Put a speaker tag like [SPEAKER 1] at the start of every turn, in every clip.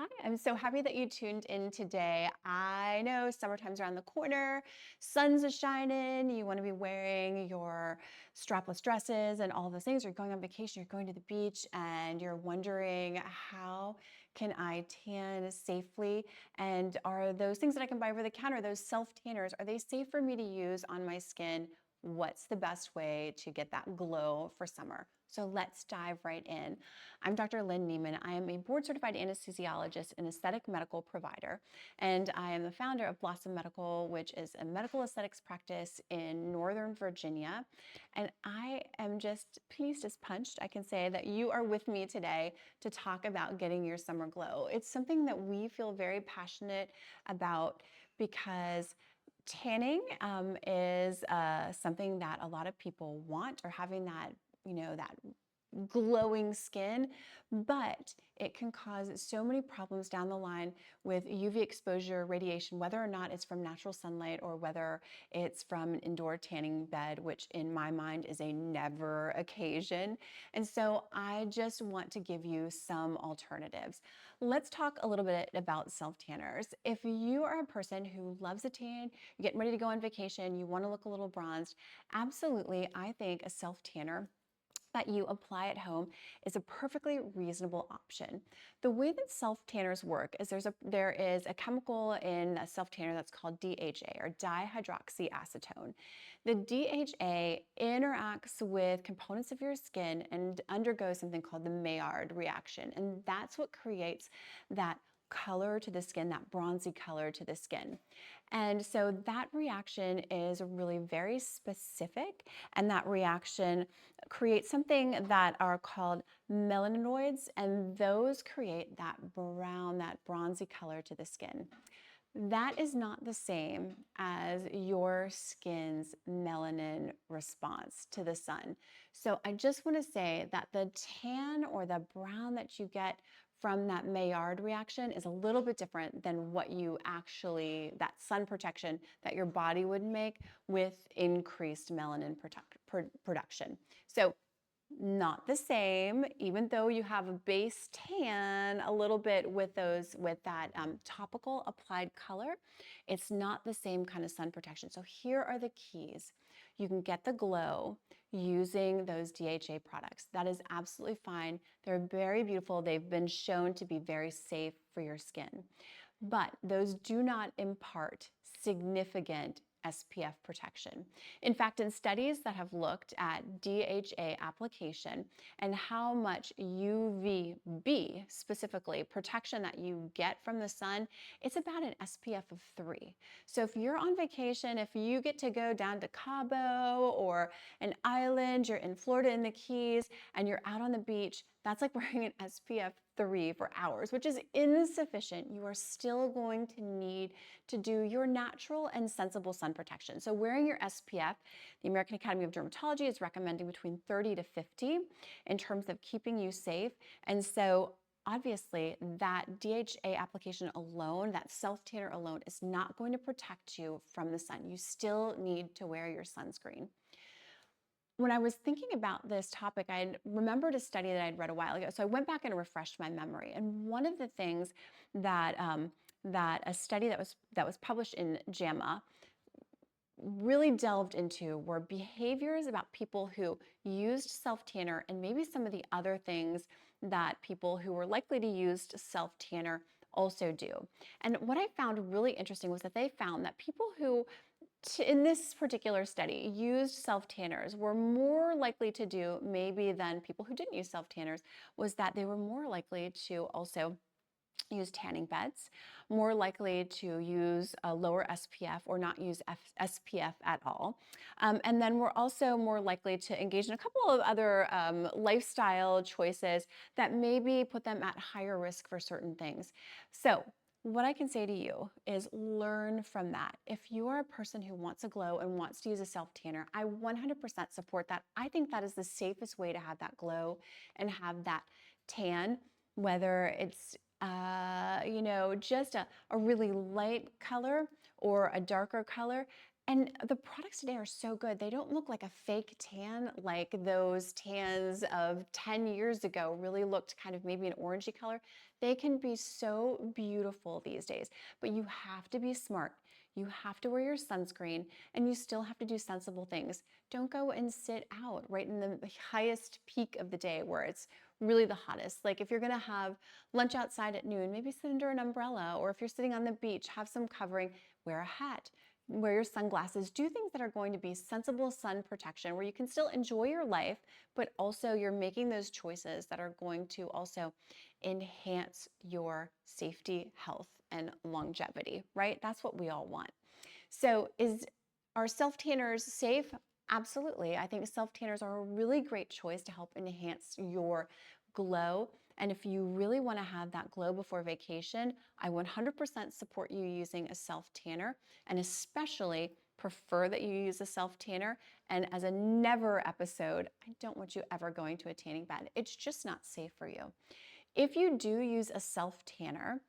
[SPEAKER 1] Hi, I'm so happy that you tuned in today. I know summertime's around the corner, sun's a shining, you want to be wearing your strapless dresses and all those things. You're going on vacation, you're going to the beach, and you're wondering how can I tan safely? And are those things that I can buy over the counter, those self tanners, are they safe for me to use on my skin? What's the best way to get that glow for summer? So let's dive right in. I'm Dr. Lynn Neiman. I am a board certified anesthesiologist and aesthetic medical provider, and I am the founder of Blossom Medical, which is a medical aesthetics practice in Northern Virginia. And I am just pleased as punched, I can say, that you are with me today to talk about getting your summer glow. It's something that we feel very passionate about because tanning is something that a lot of people want, or having that, that glowing skin, but it can cause so many problems down the line with UV exposure, radiation, whether or not it's from natural sunlight or whether it's from an indoor tanning bed, which in my mind is a never occasion. And so I just want to give you some alternatives. Let's talk a little bit about self tanners. If you are a person who loves a tan, you're getting ready to go on vacation, you want to look a little bronzed, absolutely, I think a self tanner that you apply at home is a perfectly reasonable option. The way that self tanners work is there is a chemical in a self tanner that's called DHA, or dihydroxyacetone. The DHA interacts with components of your skin and undergoes something called the Maillard reaction, and that's what creates that color to the skin, that bronzy color to the skin. And so that reaction is really very specific, and that reaction create something that are called melaninoids, and those create that brown, that bronzy color to the skin. That is not the same as your skin's melanin response to the sun. So I just want to say that the tan or the brown that you get from that Maillard reaction is a little bit different than what you actually, that sun protection that your body would make with increased melanin production. So not the same, even though you have a base tan a little bit with that topical applied color, it's not the same kind of sun protection. So here are the keys. You can get the glow using those DHA products. That is absolutely fine. They're very beautiful. They've been shown to be very safe for your skin, but those do not impart significant SPF protection. In fact, in studies that have looked at DHA application and how much UVB, specifically protection that you get from the sun, it's about an SPF of 3. So if you're on vacation, if you get to go down to Cabo or an island, you're in Florida in the Keys, and you're out on the beach, that's like wearing an SPF 3 for hours, which is insufficient. You are still going to need to do your natural and sensible sun protection. So wearing your SPF, the American Academy of Dermatology is recommending between 30 to 50 in terms of keeping you safe. And so obviously that DHA application alone, that self tanner alone, is not going to protect you from the sun. You still need to wear your sunscreen. When I was thinking about this topic, I remembered a study that I'd read a while ago. So I went back and refreshed my memory. And one of the things that that a study that was published in JAMA really delved into were behaviors about people who used self tanner and maybe some of the other things that people who were likely to use self tanner also do. And what I found really interesting was that they found that people who in this particular study, used self tanners were more likely to do maybe than people who didn't use self tanners, was that they were more likely to also use tanning beds, more likely to use a lower SPF or not use SPF at all. And then we're also more likely to engage in a couple of other lifestyle choices that maybe put them at higher risk for certain things. So what I can say to you is learn from that. If you are a person who wants a glow and wants to use a self tanner, I 100% support that. I think that is the safest way to have that glow and have that tan, whether it's just a really light color or a darker color. And the products today are so good. They don't look like a fake tan like those tans of 10 years ago really looked kind of maybe an orangey color. They can be so beautiful these days, but you have to be smart. You have to wear your sunscreen and you still have to do sensible things. Don't go and sit out right in the highest peak of the day where it's really the hottest. Like if you're gonna have lunch outside at noon, maybe sit under an umbrella, or if you're sitting on the beach, have some covering, wear a hat, wear your sunglasses, do things that are going to be sensible sun protection where you can still enjoy your life, but also you're making those choices that are going to also enhance your safety, health, and longevity, right? That's what we all want. So are self-tanners safe? Absolutely. I think self-tanners are a really great choice to help enhance your glow. And if you really want to have that glow before vacation, I 100% support you using a self-tanner, and especially prefer that you use a self-tanner. And as a never episode, I don't want you ever going to a tanning bed. It's just not safe for you. If you do use a self-tanner,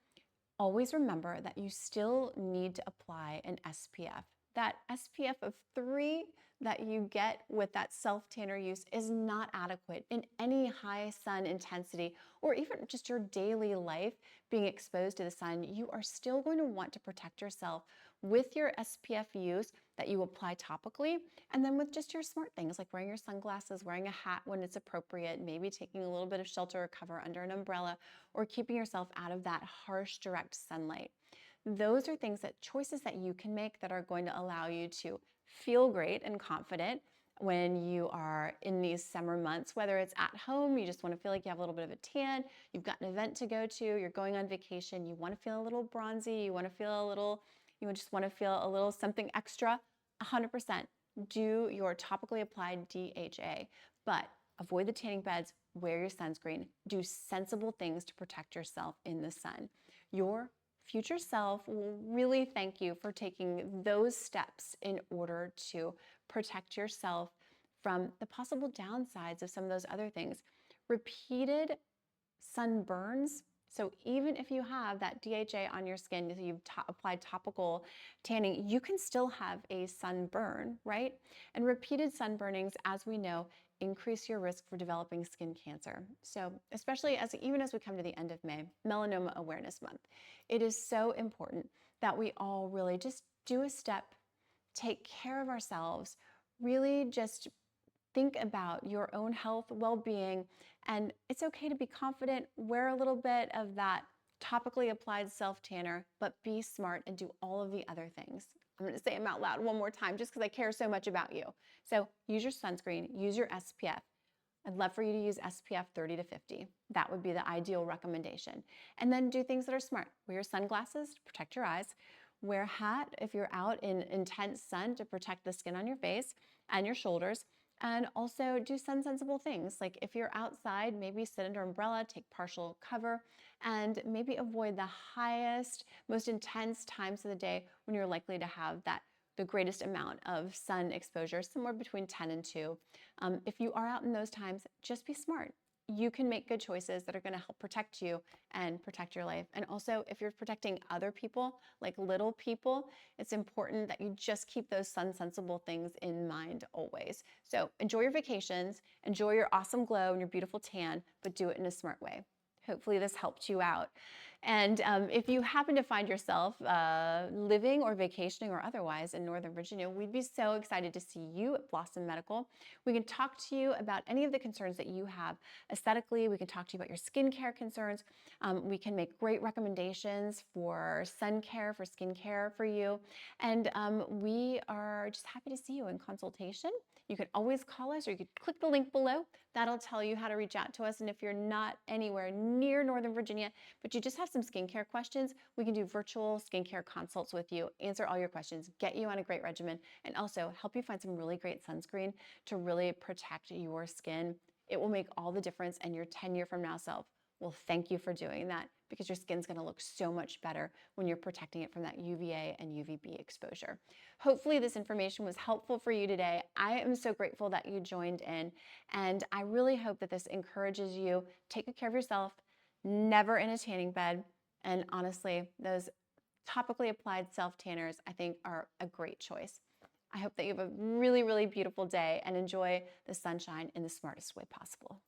[SPEAKER 1] always remember that you still need to apply an SPF. That SPF of 3 that you get with that self-tanner use is not adequate in any high sun intensity or even just your daily life being exposed to the sun. You are still going to want to protect yourself with your SPF use that you apply topically, and then with just your smart things like wearing your sunglasses, wearing a hat when it's appropriate, maybe taking a little bit of shelter or cover under an umbrella, or keeping yourself out of that harsh direct sunlight. Those are choices that you can make that are going to allow you to feel great and confident when you are in these summer months, whether it's at home, you just want to feel like you have a little bit of a tan, you've got an event to go to, you're going on vacation, you want to feel a little bronzy, you just want to feel a little something extra, 100%. Do your topically applied DHA, but avoid the tanning beds, wear your sunscreen, do sensible things to protect yourself in the sun. Your future self will really thank you for taking those steps in order to protect yourself from the possible downsides of some of those other things. Repeated sunburns. So even if you have that DHA on your skin, so you've applied topical tanning, you can still have a sunburn, right? And repeated sunburnings, as we know, increase your risk for developing skin cancer. So especially even as we come to the end of May, Melanoma Awareness Month, it is so important that we all really just do a step, take care of ourselves, really just think about your own health, well-being, and it's okay to be confident, wear a little bit of that topically applied self-tanner, but be smart and do all of the other things. I'm gonna say them out loud one more time just because I care so much about you. So use your sunscreen, use your SPF. I'd love for you to use SPF 30 to 50. That would be the ideal recommendation. And then do things that are smart. Wear your sunglasses to protect your eyes. Wear a hat if you're out in intense sun to protect the skin on your face and your shoulders. And also do sun-sensible things. Like if you're outside, maybe sit under an umbrella, take partial cover, and maybe avoid the highest, most intense times of the day when you're likely to have the greatest amount of sun exposure, somewhere between 10 and 2. If you are out in those times, just be smart. You can make good choices that are going to help protect you and protect your life. And also, if you're protecting other people, like little people, it's important that you just keep those sun-sensible things in mind always. So enjoy your vacations, enjoy your awesome glow and your beautiful tan, but do it in a smart way. Hopefully this helped you out. And if you happen to find yourself living or vacationing or otherwise in Northern Virginia, we'd be so excited to see you at Blossom Medical. We can talk to you about any of the concerns that you have aesthetically. We can talk to you about your skincare concerns. We can make great recommendations for sun care, for skincare for you. And we are just happy to see you in consultation. You can always call us or you could click the link below. That'll tell you how to reach out to us. And if you're not anywhere near Northern Virginia, but you just have some skincare questions, we can do virtual skincare consults with you, answer all your questions, get you on a great regimen, and also help you find some really great sunscreen to really protect your skin. It will make all the difference, and your 10-year from now self will thank you for doing that because your skin's gonna look so much better when you're protecting it from that UVA and UVB exposure. Hopefully this information was helpful for you today. I am so grateful that you joined in, and I really hope that this encourages you. Take good care of yourself, never in a tanning bed, and honestly, those topically applied self-tanners I think are a great choice. I hope that you have a really, really beautiful day and enjoy the sunshine in the smartest way possible.